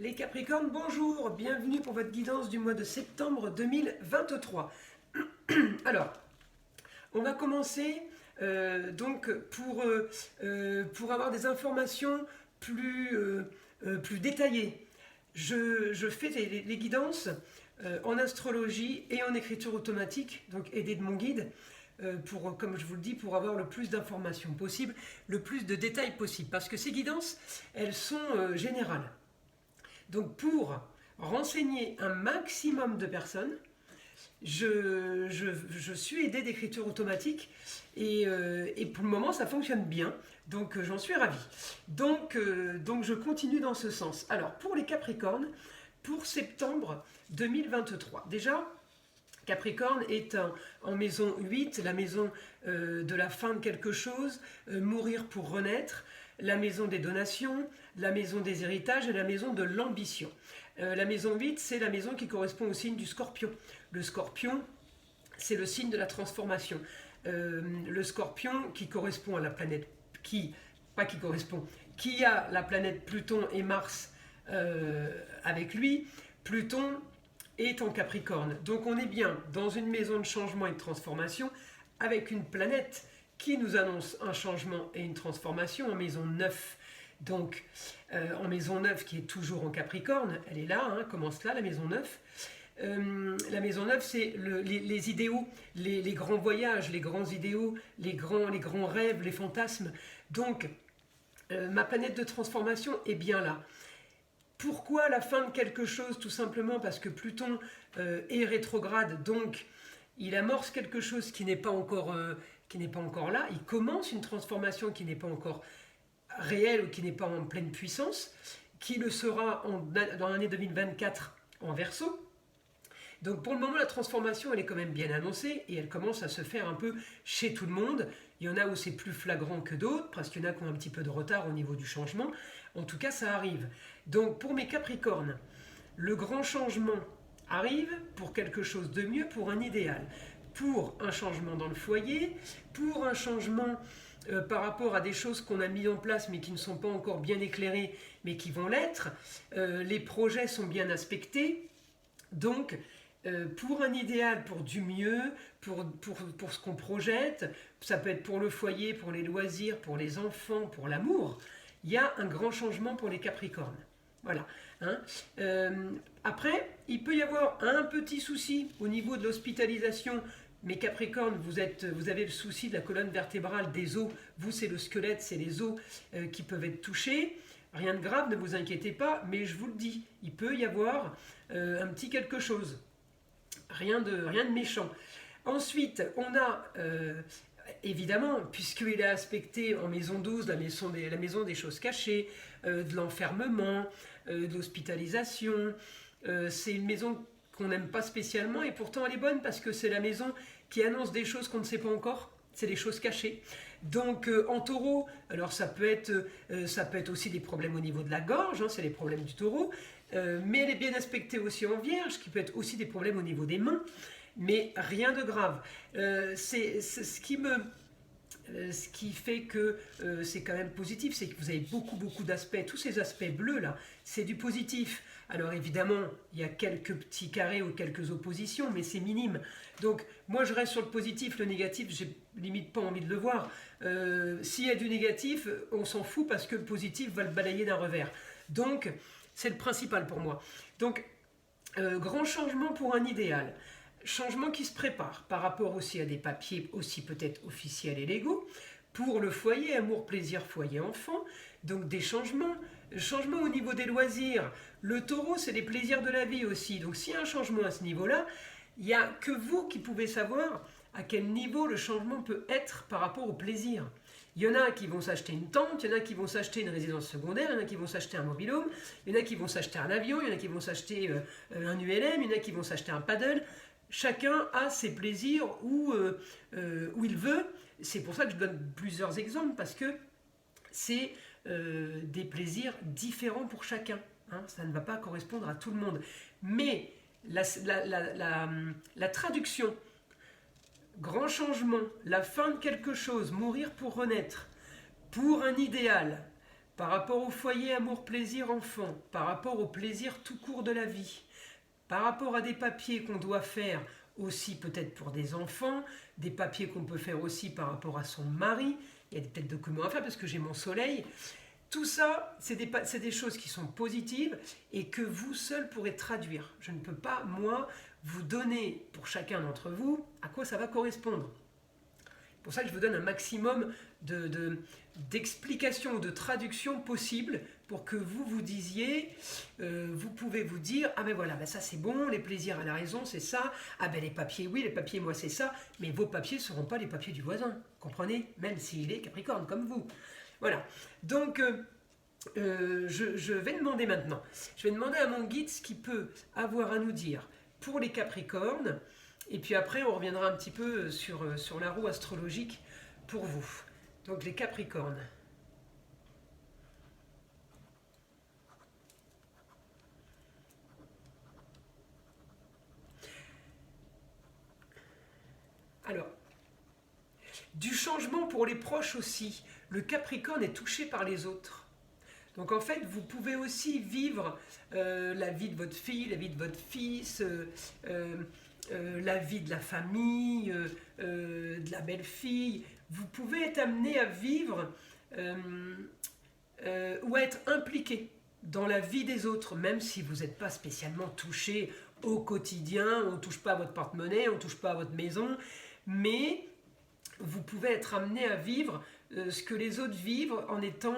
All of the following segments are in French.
Les Capricornes, bonjour, bienvenue pour votre guidance du mois de septembre 2023. Alors, on va commencer donc pour avoir des informations plus détaillées. Je fais les guidances en astrologie et en écriture automatique, donc aidé de mon guide, comme je vous le dis, pour avoir le plus d'informations possible, le plus de détails possible. Parce que ces guidances, elles sont générales. Donc pour renseigner un maximum de personnes, je suis aidé d'écriture automatique et pour le moment ça fonctionne bien, donc j'en suis ravi. Donc je continue dans ce sens. Alors pour les Capricornes, pour septembre 2023, déjà Capricorne est en maison 8, la maison de la fin de quelque chose, mourir pour renaître, la maison des donations, la maison des héritages et la maison de l'ambition. La maison 8, c'est la maison qui correspond au signe du Scorpion. Le Scorpion, c'est le signe de la transformation. Le Scorpion qui correspond à la planète, qui a la planète Pluton et Mars avec lui. Pluton est en Capricorne. Donc on est bien dans une maison de changement et de transformation avec une planète qui nous annonce un changement et une transformation en maison 9. Donc en maison 9 qui est toujours en Capricorne, elle est là, commence là la maison 9. La maison 9 c'est les idéaux, les grands voyages, les grands idéaux, les grands rêves, les fantasmes. Donc ma planète de transformation est bien là. Pourquoi la fin de quelque chose? Tout simplement parce que Pluton est rétrograde, donc il amorce quelque chose qui n'est pas encore là. Il commence une transformation qui n'est pas encore réelle ou qui n'est pas en pleine puissance, qui le sera dans l'année 2024 en Verseau. Donc pour le moment, la transformation, elle est quand même bien annoncée et elle commence à se faire un peu chez tout le monde. Il y en a où c'est plus flagrant que d'autres, parce qu'il y en a qui ont un petit peu de retard au niveau du changement. En tout cas, ça arrive. Donc pour mes Capricornes, le grand changement arrive pour quelque chose de mieux, pour un idéal. Pour un changement dans le foyer, pour un changement par rapport à des choses qu'on a mis en place mais qui ne sont pas encore bien éclairées, mais qui vont l'être. Les projets sont bien aspectés. Donc, pour un idéal, pour du mieux, pour ce qu'on projette, ça peut être pour le foyer, pour les loisirs, pour les enfants, pour l'amour, il y a un grand changement pour les Capricornes. Voilà. Après, il peut y avoir un petit souci au niveau de l'hospitalisation. Mes Capricornes, vous avez le souci de la colonne vertébrale, des os. Vous, c'est le squelette, c'est les os qui peuvent être touchés. Rien de grave, ne vous inquiétez pas, mais je vous le dis, il peut y avoir un petit quelque chose. Rien de méchant. Ensuite, on a, évidemment, puisqu'il est aspecté en maison 12, la maison des choses cachées, de l'enfermement, de l'hospitalisation, c'est une maison qu'on n'aime pas spécialement, et pourtant elle est bonne, parce que c'est la maison qui annonce des choses qu'on ne sait pas encore, c'est des choses cachées. Donc en taureau, alors ça peut être aussi des problèmes au niveau de la gorge, c'est les problèmes du taureau, mais elle est bien aspectée aussi en vierge, qui peut être aussi des problèmes au niveau des mains, mais rien de grave. C'est ce qui fait que c'est quand même positif, c'est que vous avez beaucoup d'aspects, tous ces aspects bleus là, c'est du positif. Alors évidemment, il y a quelques petits carrés ou quelques oppositions, mais c'est minime. Donc moi je reste sur le positif, le négatif, j'ai limite pas envie de le voir. S'il y a du négatif, on s'en fout parce que le positif va le balayer d'un revers. Donc c'est le principal pour moi. Donc grand changement pour un idéal. Changement qui se prépare par rapport aussi à des papiers aussi peut-être officiels et légaux, pour le foyer, amour, plaisir, foyer, enfant, donc des changements au niveau des loisirs. Le taureau, c'est les plaisirs de la vie aussi, donc s'il y a un changement à ce niveau-là, il n'y a que vous qui pouvez savoir à quel niveau le changement peut être par rapport au plaisir. Il y en a qui vont s'acheter une tente, il y en a qui vont s'acheter une résidence secondaire, il y en a qui vont s'acheter un mobil-home, il y en a qui vont s'acheter un avion, il y en a qui vont s'acheter un ULM, il y en a qui vont s'acheter un paddle. Chacun a ses plaisirs où il veut. C'est pour ça que je donne plusieurs exemples, parce que c'est des plaisirs différents pour chacun. Ça ne va pas correspondre à tout le monde. Mais la traduction, grand changement, la fin de quelque chose, mourir pour renaître, pour un idéal, par rapport au foyer amour-plaisir enfant, par rapport au plaisir tout court de la vie, par rapport à des papiers qu'on doit faire aussi peut-être pour des enfants, des papiers qu'on peut faire aussi par rapport à son mari, il y a peut-être des documents à faire parce que j'ai mon soleil. Tout ça, c'est des choses qui sont positives et que vous seul pourrez traduire. Je ne peux pas, moi, vous donner pour chacun d'entre vous à quoi ça va correspondre. C'est pour ça que je vous donne un maximum d'explications ou de traductions possibles pour que vous vous disiez, vous pouvez vous dire, ah ben voilà, ben ça c'est bon, les plaisirs à la raison c'est ça, ah ben les papiers oui, les papiers moi c'est ça, mais vos papiers ne seront pas les papiers du voisin, comprenez? Même s'il est Capricorne comme vous. Voilà, donc je vais demander maintenant, je vais demander à mon guide ce qu'il peut avoir à nous dire pour les Capricornes, et puis après on reviendra un petit peu sur la roue astrologique pour vous. Donc les Capricornes. Alors, du changement pour les proches aussi. Le Capricorne est touché par les autres. Donc en fait, vous pouvez aussi vivre la vie de votre fille, la vie de votre fils, la vie de la famille, de la belle-fille. Vous pouvez être amené à vivre ou à être impliqué dans la vie des autres, même si vous n'êtes pas spécialement touché au quotidien, on ne touche pas à votre porte-monnaie, on ne touche pas à votre maison, mais vous pouvez être amené à vivre ce que les autres vivent en étant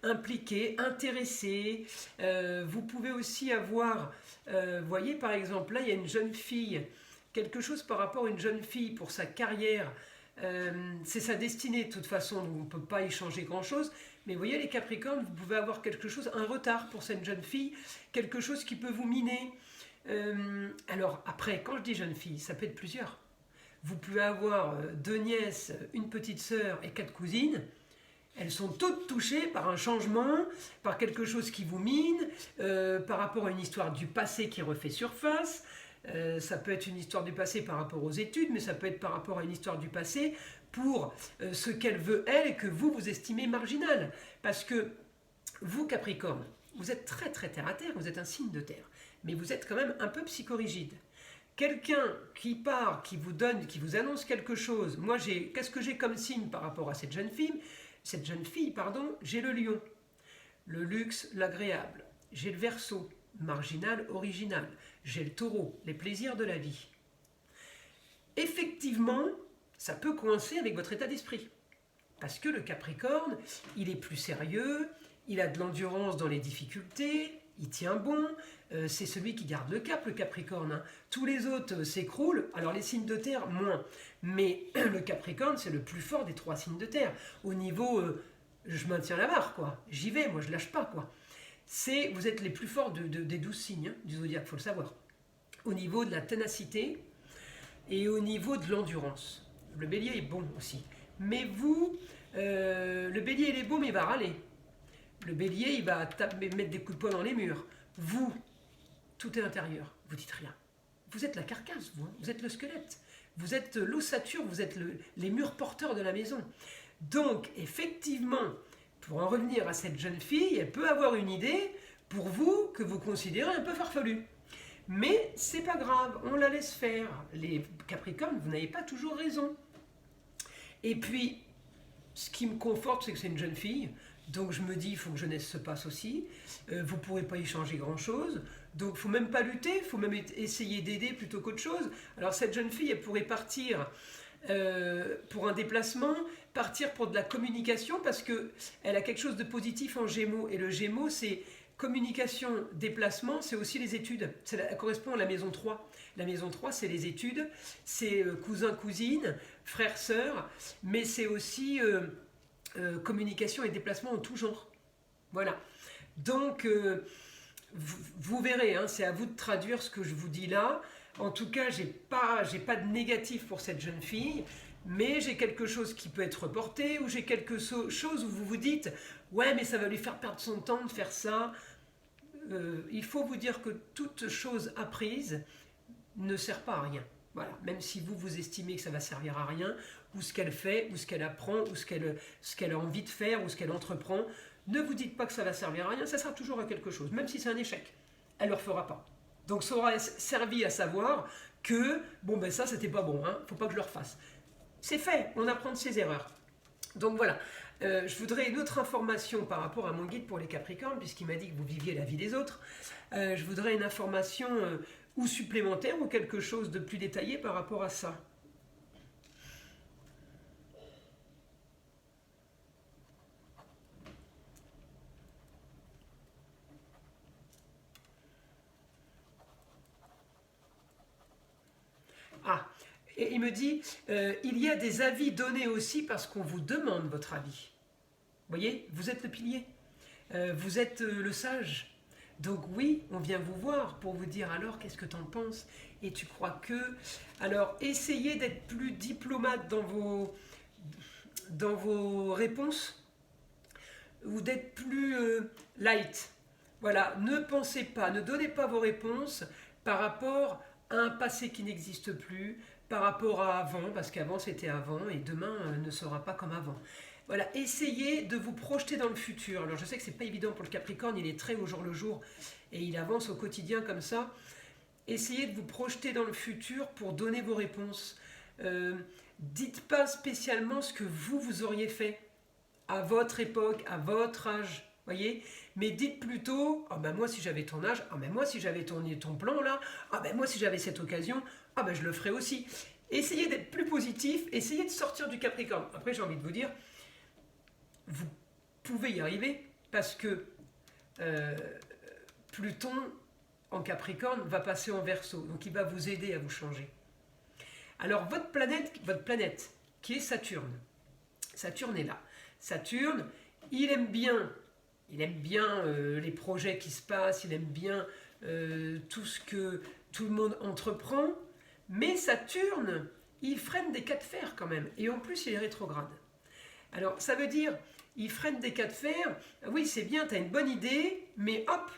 impliqués, intéressés. Vous pouvez aussi avoir, voyez par exemple, là il y a une jeune fille, quelque chose par rapport à une jeune fille pour sa carrière, c'est sa destinée de toute façon, donc on ne peut pas y changer grand-chose. Mais vous voyez les Capricornes, vous pouvez avoir quelque chose, un retard pour cette jeune fille, quelque chose qui peut vous miner. Alors après, quand je dis jeune fille, ça peut être plusieurs. Vous pouvez avoir 2 nièces, une petite sœur et 4 cousines. Elles sont toutes touchées par un changement, par quelque chose qui vous mine, par rapport à une histoire du passé qui refait surface. Ça peut être une histoire du passé par rapport aux études, mais ça peut être par rapport à une histoire du passé pour ce qu'elle veut elle et que vous estimez marginal. Parce que vous, Capricorne, vous êtes très très terre à terre, vous êtes un signe de terre, mais vous êtes quand même un peu psychorigide. Quelqu'un qui part, qui vous donne, qui vous annonce quelque chose, moi qu'est-ce que j'ai comme signe par rapport à cette jeune fille? Cette jeune fille, pardon, j'ai le lion, le luxe, l'agréable, j'ai le Verseau, marginal, original, j'ai le Taureau, les plaisirs de la vie. Effectivement, ça peut coincer avec votre état d'esprit. Parce que le Capricorne, il est plus sérieux, il a de l'endurance dans les difficultés, il tient bon, c'est celui qui garde le cap, le Capricorne. Hein. Tous les autres s'écroulent, alors les signes de terre, moins. Mais le Capricorne, c'est le plus fort des 3 signes de terre. Au niveau, je maintiens la barre, quoi. J'y vais, moi, je lâche pas, quoi. Vous êtes les plus forts des 12 signes hein, du zodiaque, il faut le savoir. Au niveau de la ténacité et au niveau de l'endurance. Le bélier est bon aussi. Mais vous, le bélier, il est bon, mais il va râler. Le bélier, il va mettre des coups de poing dans les murs. Vous, tout est intérieur, vous dites rien. Vous êtes la carcasse, vous êtes le squelette. Vous êtes l'ossature, vous êtes les murs porteurs de la maison. Donc, effectivement, pour en revenir à cette jeune fille, elle peut avoir une idée pour vous que vous considérez un peu farfelue. Mais c'est pas grave, on la laisse faire. Les Capricornes, vous n'avez pas toujours raison. Et puis, ce qui me conforte, c'est que c'est une jeune fille. Donc je me dis, il faut que jeunesse se passe aussi. Vous ne pourrez pas y changer grand-chose. Donc il ne faut même pas lutter, il faut même essayer d'aider plutôt qu'autre chose. Alors cette jeune fille, elle pourrait partir pour un déplacement, partir pour de la communication, parce qu'elle a quelque chose de positif en Gémeaux. Et le Gémeaux, c'est communication, déplacement, c'est aussi les études. Ça correspond à la maison 3. La maison 3, c'est les études, c'est cousin, cousine, frère, sœur, mais c'est aussi... communication et déplacement en tout genre. Voilà. Donc, vous verrez, hein, c'est à vous de traduire ce que je vous dis là. En tout cas, j'ai pas de négatif pour cette jeune fille, mais j'ai quelque chose qui peut être reporté, ou j'ai quelque chose où vous vous dites « Ouais, mais ça va lui faire perdre son temps de faire ça. » Il faut vous dire que toute chose apprise ne sert pas à rien. Voilà. Même si vous estimez que ça va servir à rien, ou ce qu'elle fait, ou ce qu'elle apprend, ou ce qu'elle a envie de faire, ou ce qu'elle entreprend, ne vous dites pas que ça va servir à rien, ça sera toujours à quelque chose, même si c'est un échec. Elle ne le refera pas. Donc ça aura servi à savoir que, bon ben ça c'était pas bon, faut pas que je le refasse. C'est fait, on apprend de ses erreurs. Donc voilà, je voudrais une autre information par rapport à mon guide pour les Capricornes, puisqu'il m'a dit que vous viviez la vie des autres. Je voudrais une information ou supplémentaire ou quelque chose de plus détaillé par rapport à ça. Ah, et il me dit, il y a des avis donnés aussi parce qu'on vous demande votre avis. Vous voyez, vous êtes le pilier, vous êtes le sage. Donc oui, on vient vous voir pour vous dire alors qu'est-ce que tu en penses et tu crois que... Alors essayez d'être plus diplomate dans vos réponses ou d'être plus light. Voilà, ne pensez pas, ne donnez pas vos réponses par rapport à un passé qui n'existe plus, par rapport à avant, parce qu'avant c'était avant et demain ne sera pas comme avant. Voilà, essayez de vous projeter dans le futur. Alors je sais que c'est pas évident pour le Capricorne, il est très au jour le jour et il avance au quotidien comme ça. Essayez de vous projeter dans le futur pour donner vos réponses. Dites pas spécialement ce que vous auriez fait à votre époque, à votre âge, voyez. Mais dites plutôt, ah ben moi si j'avais ton âge, ah ben moi si j'avais ton plan là, ah ben moi si j'avais cette occasion, ah ben je le ferais aussi. Essayez d'être plus positif, essayez de sortir du Capricorne. Après j'ai envie de vous dire, vous pouvez y arriver parce que Pluton en Capricorne va passer en Verseau, donc il va vous aider à vous changer. Alors votre planète qui est Saturne est là. Saturne, il aime bien les projets qui se passent, il aime bien tout ce que tout le monde entreprend, mais Saturne, il freine des cas de fer quand même, et en plus il est rétrograde. Alors ça veut dire, il freine des cas de fer, oui c'est bien, tu as une bonne idée, mais hop,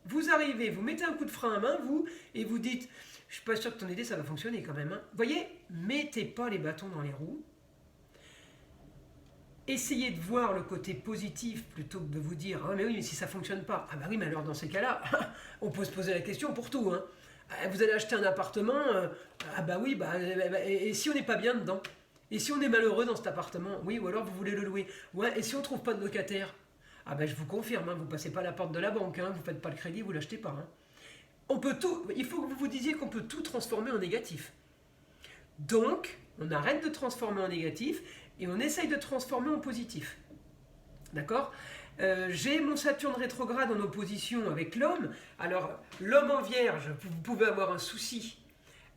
vous arrivez, vous mettez un coup de frein à main, vous, et vous dites, je suis pas sûr que ton idée ça va fonctionner quand même. Vous voyez, mettez pas les bâtons dans les roues. Essayez de voir le côté positif plutôt que de vous dire ah mais oui mais si ça fonctionne pas, ah bah oui mais alors dans ces cas-là on peut se poser la question pour tout vous allez acheter un appartement, ah bah oui et si on n'est pas bien dedans, et si on est malheureux dans cet appartement, oui ou alors vous voulez le louer, ouais et si on trouve pas de locataire, ah bah je vous confirme vous passez pas la porte de la banque, vous faites pas le crédit, vous l'achetez pas. On peut tout, il faut que vous vous disiez qu'on peut tout transformer en négatif. Donc on arrête de transformer en négatif et on essaye de transformer en positif. D'accord ? J'ai mon Saturne rétrograde en opposition avec l'homme. Alors, l'homme en Vierge, vous pouvez avoir un souci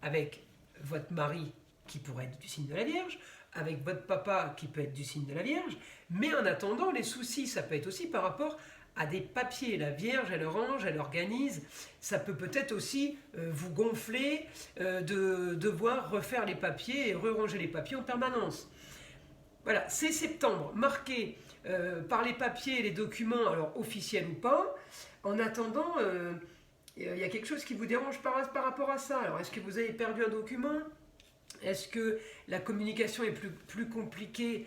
avec votre mari qui pourrait être du signe de la Vierge, avec votre papa qui peut être du signe de la Vierge, mais en attendant, les soucis, ça peut être aussi par rapport à des papiers. La Vierge, elle range, elle organise. Ça peut peut-être aussi vous gonfler de devoir refaire les papiers et re-ranger les papiers en permanence. Voilà, c'est septembre, marqué par les papiers et les documents, alors officiels ou pas. En attendant, il y a quelque chose qui vous dérange par rapport à ça. Alors, est-ce que vous avez perdu un document ? Est-ce que la communication est plus compliquée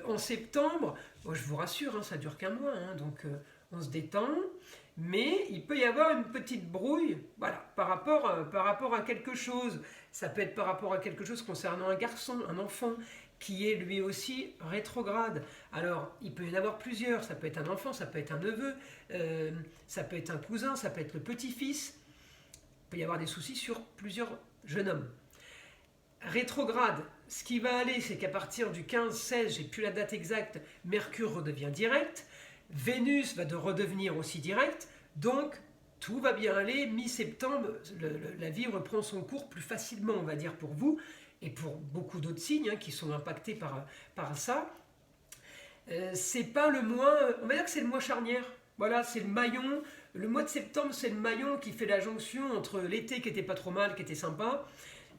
en septembre ? Bon, je vous rassure, ça dure qu'un mois, donc on se détend. Mais il peut y avoir une petite brouille, voilà, par rapport à quelque chose. Ça peut être par rapport à quelque chose concernant un garçon, un enfant, qui est lui aussi rétrograde. Alors, il peut y en avoir plusieurs. Ça peut être un enfant, ça peut être un neveu, ça peut être un cousin, ça peut être le petit-fils. Il peut y avoir des soucis sur plusieurs jeunes hommes. Rétrograde, ce qui va aller, c'est qu'à partir du 15-16, j'ai plus la date exacte, Mercure redevient direct, Vénus va redevenir aussi direct, donc tout va bien aller, mi-septembre, la vie reprend son cours plus facilement, on va dire, pour vous, et pour beaucoup d'autres signes qui sont impactés par ça. C'est pas le mois, on va dire que c'est le mois charnière. Voilà, c'est le maillon. Le mois de septembre, c'est le maillon qui fait la jonction entre l'été qui était pas trop mal, qui était sympa,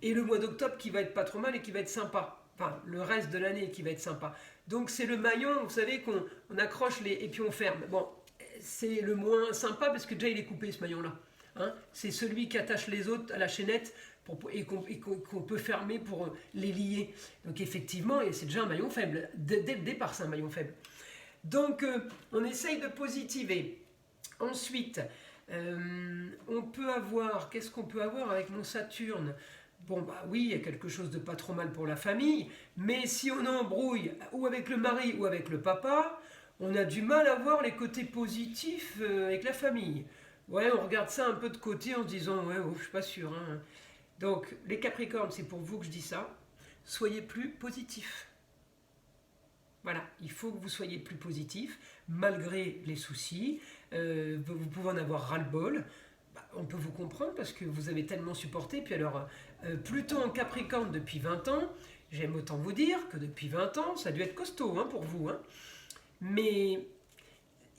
et le mois d'octobre qui va être pas trop mal et qui va être sympa. Enfin, le reste de l'année qui va être sympa. Donc c'est le maillon, vous savez, qu'on accroche et puis on ferme. Bon, c'est le moins sympa parce que déjà il est coupé ce maillon-là. C'est celui qui attache les autres à la chaînette et qu'on peut fermer pour les lier. Donc effectivement, c'est déjà un maillon faible. Dès le départ, c'est un maillon faible. Donc, on essaye de positiver. Ensuite, on peut avoir, qu'est-ce qu'on peut avoir avec mon Saturne? Bon, bah oui, il y a quelque chose de pas trop mal pour la famille, mais si on embrouille ou avec le mari ou avec le papa, on a du mal à voir les côtés positifs avec la famille. Ouais, on regarde ça un peu de côté en se disant, ouais, oh, je suis pas sûr, hein. Donc, les Capricornes, c'est pour vous que je dis ça. Soyez plus positifs. Voilà, il faut que vous soyez plus positif, malgré les soucis. Vous pouvez en avoir ras-le-bol. Bah, on peut vous comprendre parce que vous avez tellement supporté. Puis alors, Pluton en Capricorne depuis 20 ans, j'aime autant vous dire que depuis 20 ans, ça a dû être costaud hein, pour vous. Hein. Mais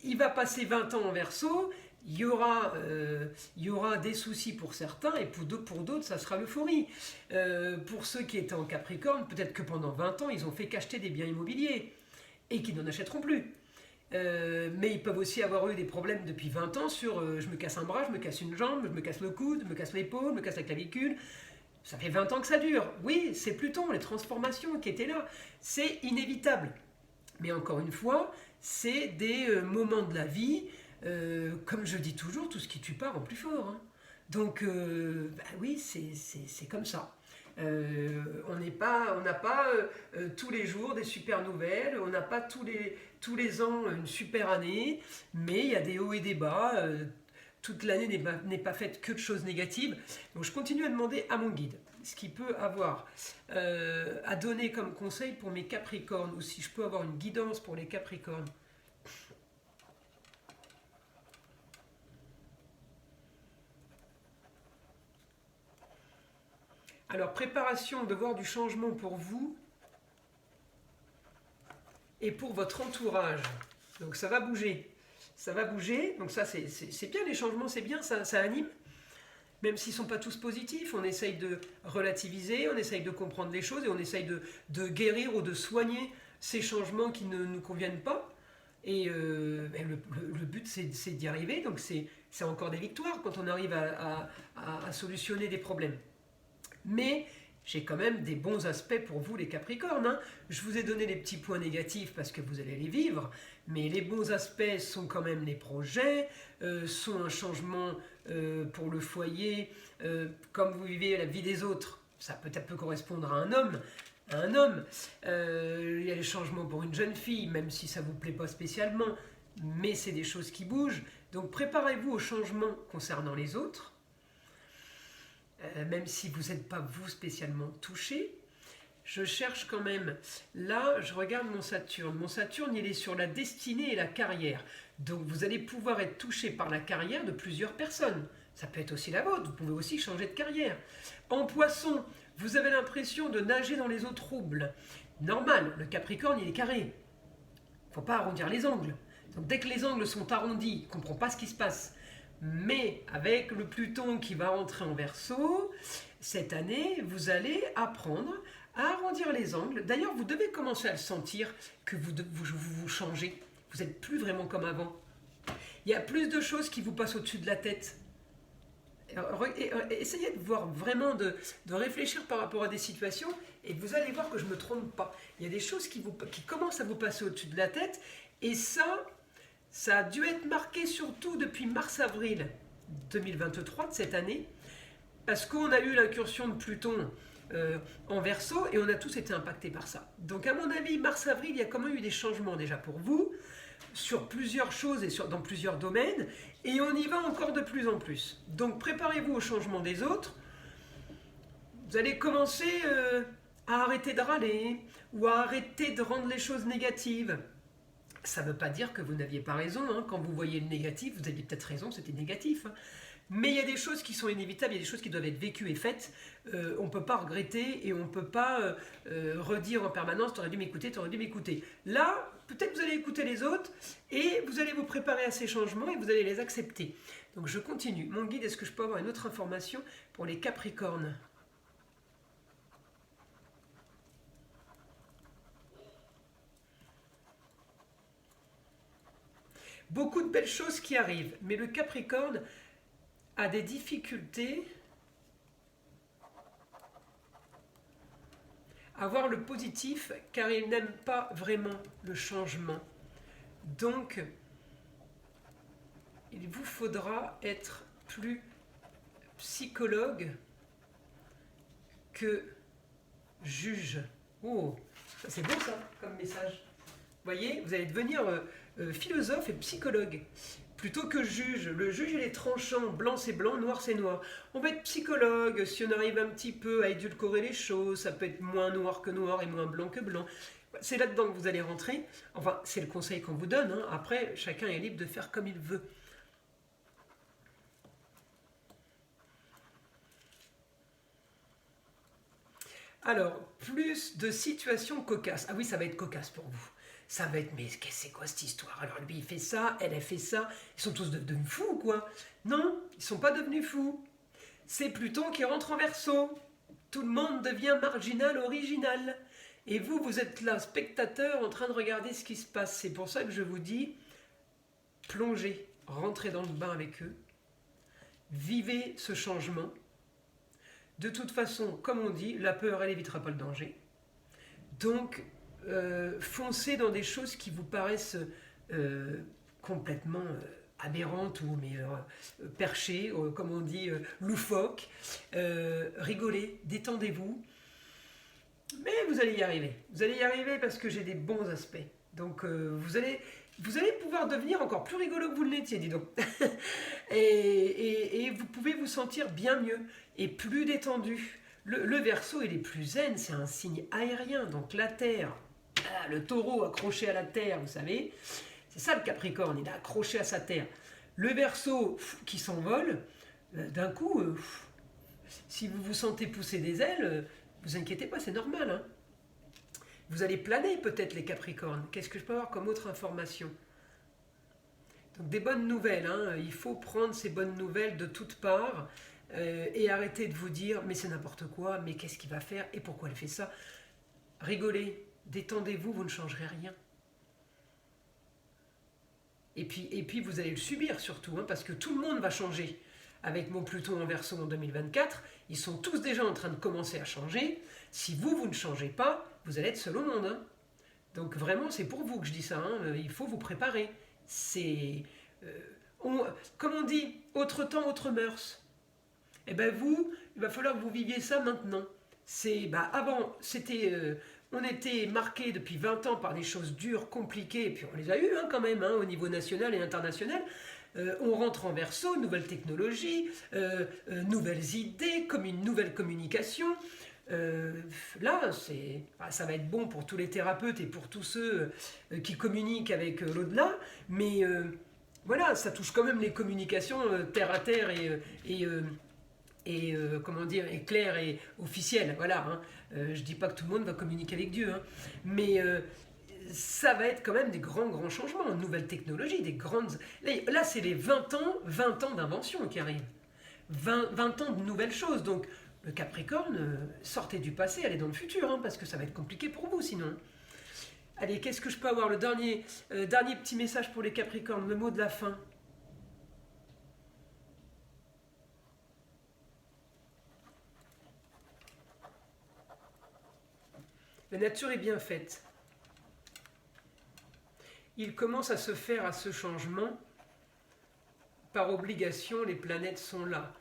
il va passer 20 ans en Verseau, il y aura des soucis pour certains et pour d'autres, ça sera l'euphorie. Pour ceux qui étaient en Capricorne, peut-être que pendant 20 ans, ils ont fait qu'acheter des biens immobiliers et qui n'en achèteront plus. Mais ils peuvent aussi avoir eu des problèmes depuis 20 ans sur je me casse un bras, je me casse une jambe, je me casse le coude, je me casse l'épaule, je me casse la clavicule. Ça fait 20 ans que ça dure. Oui, c'est Pluton, les transformations qui étaient là. C'est inévitable. Mais encore une fois, c'est des moments de la vie. Comme je dis toujours, tout ce qui tue pas rend plus fort. Hein. Donc, bah oui, c'est comme ça. On n'a pas tous les jours des super nouvelles, on n'a pas tous les ans une super année, mais il y a des hauts et des bas. Toute l'année n'est pas faite que de choses négatives. Donc je continue à demander à mon guide ce qu'il peut avoir à donner comme conseil pour mes Capricornes, ou si je peux avoir une guidance pour les Capricornes. Alors, préparation, de voir du changement pour vous et pour votre entourage. Donc, ça va bouger. Ça va bouger. Donc, ça, c'est bien, les changements, c'est bien, ça anime. Même s'ils ne sont pas tous positifs, on essaye de relativiser, on essaye de comprendre les choses et on essaye de guérir ou de soigner ces changements qui ne nous conviennent pas. Et le but, c'est d'y arriver. Donc, c'est encore des victoires quand on arrive à solutionner des problèmes. Mais j'ai quand même des bons aspects pour vous les Capricornes. Hein. Je vous ai donné les petits points négatifs parce que vous allez les vivre, mais les bons aspects sont quand même les projets, sont un changement pour le foyer, comme vous vivez la vie des autres. Ça peut correspondre à un homme. Il y a les changements pour une jeune fille, même si ça ne vous plaît pas spécialement, mais c'est des choses qui bougent. Donc préparez-vous aux changements concernant les autres. Même si vous n'êtes pas vous spécialement touché, je cherche quand même. Là, je regarde mon Saturne. Mon Saturne, il est sur la destinée et la carrière. Donc, vous allez pouvoir être touché par la carrière de plusieurs personnes. Ça peut être aussi la vôtre. Vous pouvez aussi changer de carrière. En Poisson, vous avez l'impression de nager dans les eaux troubles. Normal, le Capricorne, il est carré. Il ne faut pas arrondir les angles. Donc, dès que les angles sont arrondis, on ne comprend pas ce qui se passe. Mais avec le Pluton qui va rentrer en Verseau, cette année, vous allez apprendre à arrondir les angles. D'ailleurs, vous devez commencer à le sentir que vous changez. Vous n'êtes plus vraiment comme avant. Il y a plus de choses qui vous passent au-dessus de la tête. Essayez de voir vraiment, de réfléchir par rapport à des situations et vous allez voir que je ne me trompe pas. Il y a des choses qui commencent à vous passer au-dessus de la tête et ça a dû être marqué surtout depuis mars-avril 2023 de cette année, parce qu'on a eu l'incursion de Pluton en Verseau et on a tous été impactés par ça. Donc à mon avis, mars-avril, il y a quand même eu des changements déjà pour vous, sur plusieurs choses et dans plusieurs domaines, et on y va encore de plus en plus. Donc préparez-vous au changement des autres. Vous allez commencer à arrêter de râler, ou à arrêter de rendre les choses négatives. Ça ne veut pas dire que vous n'aviez pas raison. Hein. Quand vous voyez le négatif, vous aviez peut-être raison, c'était négatif. Hein. Mais il y a des choses qui sont inévitables, il y a des choses qui doivent être vécues et faites. On ne peut pas regretter et on ne peut pas redire en permanence « t'aurais dû m'écouter, t'aurais dû m'écouter ». Là, peut-être vous allez écouter les autres et vous allez vous préparer à ces changements et vous allez les accepter. Donc je continue. Mon guide, est-ce que je peux avoir une autre information pour les Capricornes ? Beaucoup de belles choses qui arrivent, mais le Capricorne a des difficultés à voir le positif car il n'aime pas vraiment le changement. Donc, il vous faudra être plus psychologue que juge. Oh, ça c'est beau ça, comme message. Vous voyez, vous allez devenir philosophe et psychologue. Plutôt que juge. Le juge, il est tranchant. Blanc, c'est blanc, noir, c'est noir. On va être psychologue. Si on arrive un petit peu à édulcorer les choses, ça peut être moins noir que noir et moins blanc que blanc. C'est là-dedans que vous allez rentrer. Enfin, c'est le conseil qu'on vous donne, hein. Après, chacun est libre de faire comme il veut. Alors, plus de situations cocasses. Ah oui, ça va être cocasse pour vous. Ça va être, mais c'est quoi cette histoire? Alors lui, il fait ça, elle fait ça. Ils sont tous devenus fous, quoi. Non, ils sont pas devenus fous. C'est Pluton qui rentre en Verseau. Tout le monde devient marginal, original. Et vous, vous êtes là, spectateur, en train de regarder ce qui se passe. C'est pour ça que je vous dis, plongez, rentrez dans le bain avec eux. Vivez ce changement. De toute façon, comme on dit, la peur, elle évitera pas le danger. Donc, foncez dans des choses qui vous paraissent complètement aberrantes ou perchées, comme on dit, loufoques. Rigolez, détendez-vous. Mais vous allez y arriver. Vous allez y arriver parce que j'ai des bons aspects. Donc, vous allez pouvoir devenir encore plus rigolo que vous l'étiez, dis donc. et vous pouvez vous sentir bien mieux et plus détendu. Le Verseau, il est plus zen, c'est un signe aérien. Donc la Terre, le taureau accroché à la Terre, vous savez, c'est ça le Capricorne, il est accroché à sa Terre. Le Verseau qui s'envole, d'un coup, si vous vous sentez pousser des ailes, vous inquiétez pas, c'est normal, hein. Vous allez planer peut-être les Capricornes. Qu'est-ce que je peux avoir comme autre information? Donc des bonnes nouvelles, hein. Il faut prendre ces bonnes nouvelles de toutes parts et arrêter de vous dire mais c'est n'importe quoi, mais qu'est-ce qu'il va faire et pourquoi elle fait ça? Rigolez, détendez-vous, vous ne changerez rien. Et puis vous allez le subir surtout, hein, parce que tout le monde va changer. Avec mon Pluton en Verseau en 2024, ils sont tous déjà en train de commencer à changer. Si vous ne changez pas, vous allez être seul au monde, hein. Donc vraiment, c'est pour vous que je dis ça, hein. Il faut vous préparer. C'est, comme on dit, autre temps, autre mœurs. Et bien vous, il va falloir que vous viviez ça maintenant. Avant, on était marqué depuis 20 ans par des choses dures, compliquées, et puis on les a eues quand même, hein, au niveau national et international. On rentre en Verseau, nouvelles technologies, nouvelles idées, comme une nouvelle communication. Là, ça va être bon pour tous les thérapeutes et pour tous ceux qui communiquent avec l'au-delà, mais voilà, ça touche quand même les communications terre à terre et comment dire, et claires et officielles. Voilà, hein. Je dis pas que tout le monde va communiquer avec Dieu, hein, mais ça va être quand même des grands changements, une nouvelle technologie, des grandes. Là, c'est les 20 ans d'invention qui arrivent. 20 ans de nouvelles choses. Donc, le Capricorne, sortez du passé, allez dans le futur, hein, parce que ça va être compliqué pour vous sinon. Allez, qu'est-ce que je peux avoir? Le dernier petit message pour les Capricornes, le mot de la fin. La nature est bien faite. Il commence à se faire à ce changement. Par obligation, les planètes sont là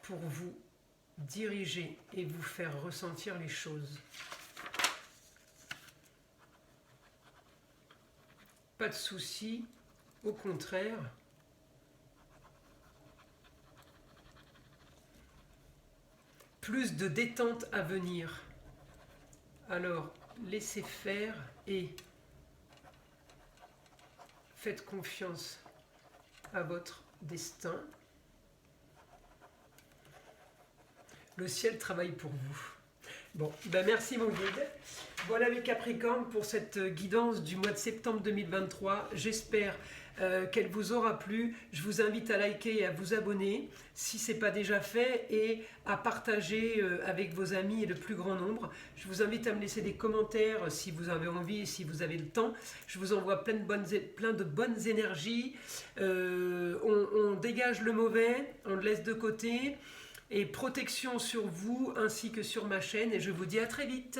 pour vous diriger et vous faire ressentir les choses. Pas de souci, au contraire. Plus de détente à venir. Alors, laissez faire et faites confiance à votre destin. Le ciel travaille pour vous. Bon, merci mon guide. Voilà les Capricornes pour cette guidance du mois de septembre 2023. J'espère qu'elle vous aura plu. Je vous invite à liker et à vous abonner si ce n'est pas déjà fait et à partager avec vos amis et le plus grand nombre. Je vous invite à me laisser des commentaires si vous avez envie et si vous avez le temps. Je vous envoie plein de bonnes énergies. On dégage le mauvais, on le laisse de côté. Et protection sur vous ainsi que sur ma chaîne. Et je vous dis à très vite.